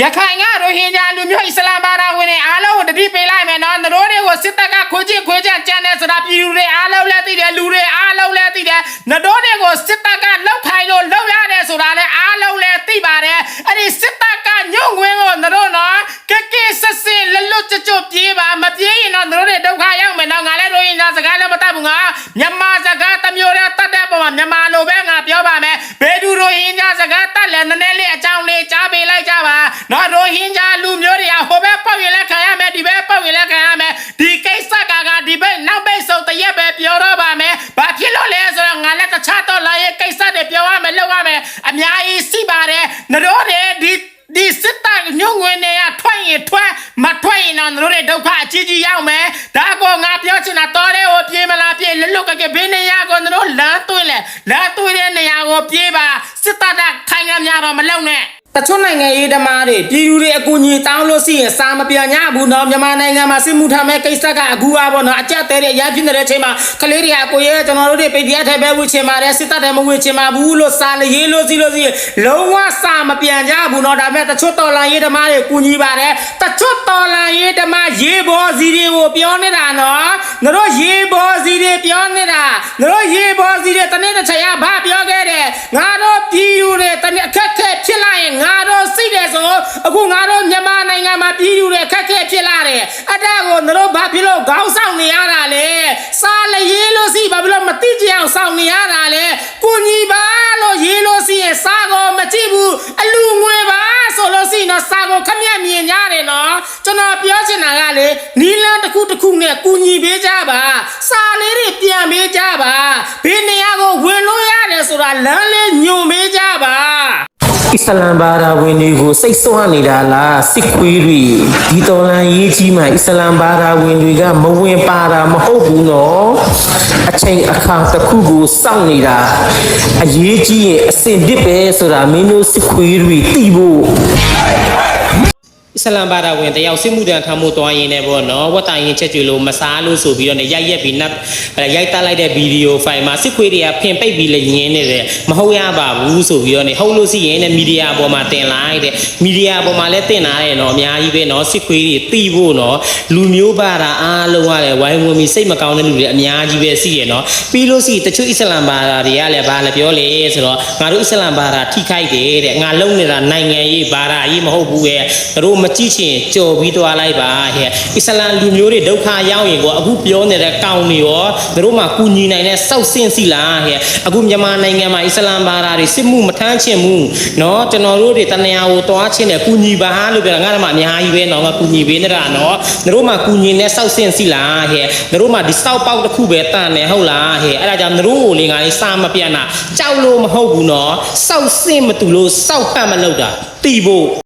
ရခိုင်ကရိုဟင်ဂျာလူမျိုးအစ္စလာမ်ဘာသာဝင်တွေအားလုံးကိုတတိပေးလိုက်မယ်နော်တို့တွေကိုစစ်တပ်ကခွေးကြံကြံတယ်ဆိုတာပြည်သူတွေအားလုံးလည်းသိတယ်လူတွေအားလုံးလည်းသိတယ်တို့တွေကိုစစ်တပ်ကလောက်ခိုင်းလို့လောက်ရတယ်ဆိုတာလည်းအားလုံးလည်းသိပါတယ်အဲ့ဒီစစ်တပ်ကညှို့ငွင်းကိုတို့နော်ကဲဆက်စင်လလွတ်ကျွတ်ပြေးပါမပြေးရင်တော့တို့တွေဒုက္ခရောက်မယ်နော်ငါလည်းရိုဟင်ဂျာစကားလည်းမတတ်ဘူးငါမြန်မာစကားတစ်မျိုးတည်းတတ်တဲ့ပုံမှာမြန်မာလိုပဲငါပြောပါမယ်ဘယ်သူရိုဟင်ဂျာစကားတတ်လဲနည်းနည်းလေးအကြောင်းလေးကြားပေးလိုက်ကြပါနော်ရိုဟင်ဂျာလူမျိုးတွေကဟိုဘက်ပေါက်ရလဲခံရမယ်ဒီဘက်ပေါက်ရလဲခံရမယ်ဒီကိစ္စကဒီဘက်နောက်ဘက်ဆုံးတရက်ပဲပြောတော့ပါမယ်ဘာဖြစ်လို့လဲဆိုတော့ငါလည်းတခြားတော့လာရဲ့ကိစ္စတွေပြောရမယ်လုပ်ရမယ်အများကြီးရှိပါတယ်တို့တွေဒီစစ်တပ်ညှို့ငွေနေရထွက်ရင်ထွက်မထွက်ရင်တော့တို့တွေဒုက္ခအကြီးရောက်မယ်ဒါကောငါပြောချင်တာတော်တဲ့ဟိုပြေးမလားပြေးလွတ်ကဘေးနေရကောတို့လမ်းသွင်းတဲ့နေရာကိုပြေးပါစစ်တပ်ကခိုင်ရများတော့မလုံနဲ့တချို့နိုင်ငံရေးဓမ္မတွေပြည်သူတွေအကူအညီတောင်းလို့ရှိရင်စာမပြန်ညဘူးနော်မြန်မာနိုင်ငံမှာစစ်မှုထမ်းမဲ့ကိစ္စကအခုပါပေါ့နော်အကြက်တဲတဲ့အရာဖြစ်နေတဲ့အချိန်မှာကလေးတွေကကိုရဲကျွန်တော်တို့တွေပြည်ပြထဲပဲဝှချင်ပါတယ်စစ်တပ်တွေမဝှချင်ပါဘူးလို့စာရေးလို့စီလုံးဝစာမပြန်ကြဘူးနော်ဒါပေမဲ့တချို့တော်လန်ရေးဓမ္မတွေကူညီပါတယ်တချို့တော်လန်ရေးဓမ္မရေးဘောစီတွေကိုပြောနေတာနော်တို့ရေးဘောစီတွေပြောနေတာတို့ရေးဘောစီတွေတနေ့တစ်ချိန်ကဘာပြောခဲ့တယ်ငါတို့ပြည်သူတွေတနေ့အခက်အခဲဖြစ်လာရင်ငါတို့စိတ်တယ်ဆိုအခုငါတို့မြန်မာနိုင်ငံမှာပြည်သူတွေခက်ခဲဖြစ်လာတယ်အတားကိုတို့ဘာဖြစ်လို့ခေါင်းဆောင်နေရတာလဲစားလရေးလို့စီဘာဖြစ်လို့မတိကျအောင်ဆောင်နေရတာလဲကိုကြီးပါလို့ရေးလို့စီရင်စားကိုမကြည့်ဘူးအလူငွေပါဆိုလို့စီနော်စားကိုခက်မြက်မြင်ကြတယ်နော်ကျွန်တော်ပြောချင်တာကလေနီလန်းတစ်ခုနဲ့ကူညီပေးကြပါစားလေးတွေပြန်ပေးကြပါဘေးနေရာကိုဝင်လို့ရတယ်ဆိုတာလမ်းလေးညွန်ပေးကြပါအစ္စလာမ်ဘာသာဝင်တွေကိုစိတ်ဆွမ်းနေတာလားစစ်ခွေးတွေဒီတော်လန်ရေးကြီးမှာအစ္စလာမ်ဘာသာဝင်တွေကမဝင်ပါတာမဟုတ်ဘူးနော်အချိန်အခါတစ်ခုကိုစောင့်နေတာအရေးကြီးရင်အစင်တစ်ပဲဆိုတာမင်းတို့စစ်ခွေးတွေသိဖို့အစ္စလာမ်ဘာသာဝင်တယောက်စစ်မှုထမ်းထမ်းမှုတွားရင်းနဲ့ပေါ့နော်ဝတ်တိုင်ရင်ချက်ကျွေလို့မစားလို့ဆိုပြီးတော့ရိုက်ရက်ပြီးရိုက်တက်လိုက်တဲ့ဗီဒီယိုဖိုင်မှာစစ်ခွေးတွေကဖင်ပိတ်ပြီးလည်းညင်းနေတယ်မဟုတ်ရပါဘူးဆိုပြီးတော့နေဟုတ်လို့ရှိရင်လည်းမီဒီယာပေါ်မှာတင်လိုက်တဲ့မီဒီယာပေါ်မှာလည်းတင်လာတယ်နော်အများကြီးပဲနော်စစ်ခွေးတွေသိဖို့နော်လူမျိုးဘာသာအားလုံးကလည်းဝိုင်းဝန်းပြီးစိတ်မကောင်းတဲ့လူတွေအများကြီးပဲရှိရနော်ပြီးလို့ရှိတချို့အစ္စလာမ်ဘာသာတွေကလည်းဘာလဲပြောလေဆိုတော့ငါတို့အစ္စလာမ်ဘာသာထိခိုက်တယ်တဲ့ငါလုံးနေတာနိုင်ငံရေးဘာသာရေးမဟုတ်ဘူးရဲ့တို့မကြည့်ချင်ကြော်ပြီးသွားလိုက်ပါဟဲ့အစ္စလာမ်လူမျိုးတွေဒုက္ခရောက်ရင်ကိုအခုပြောနေတဲ့ကောင်းတွေရောတို့မှကူညီနိုင်တဲ့စောက်ဆင်းစီလားဟဲ့အခုမြန်မာနိုင်ငံမှာအစ္စလာမ်ဘာသာတွေစစ်မှုမထမ်းချင်ဘူးเนาะကျွန်တော်တို့တွေတဏှာကိုတွားချင်တယ်ကူညီပါလို့ပြောငါတို့မှအများကြီးပဲเนาะငါကူညီပေးနေတာเนาะတို့မှကူညီတဲ့စောက်ဆင်းစီလားဟဲ့တို့မှဒီစောက်ပေါက်တစ်ခုပဲတန်တယ်ဟုတ်လားဟဲ့အဲ့ဒါကြောင့်တို့ကိုလေငါလေးစာမပြန်တာကြောက်လို့မဟုတ်ဘူးเนาะစောက်ဆင်းမတူလို့စောက်ပတ်မလုပ်တာတီးဖို့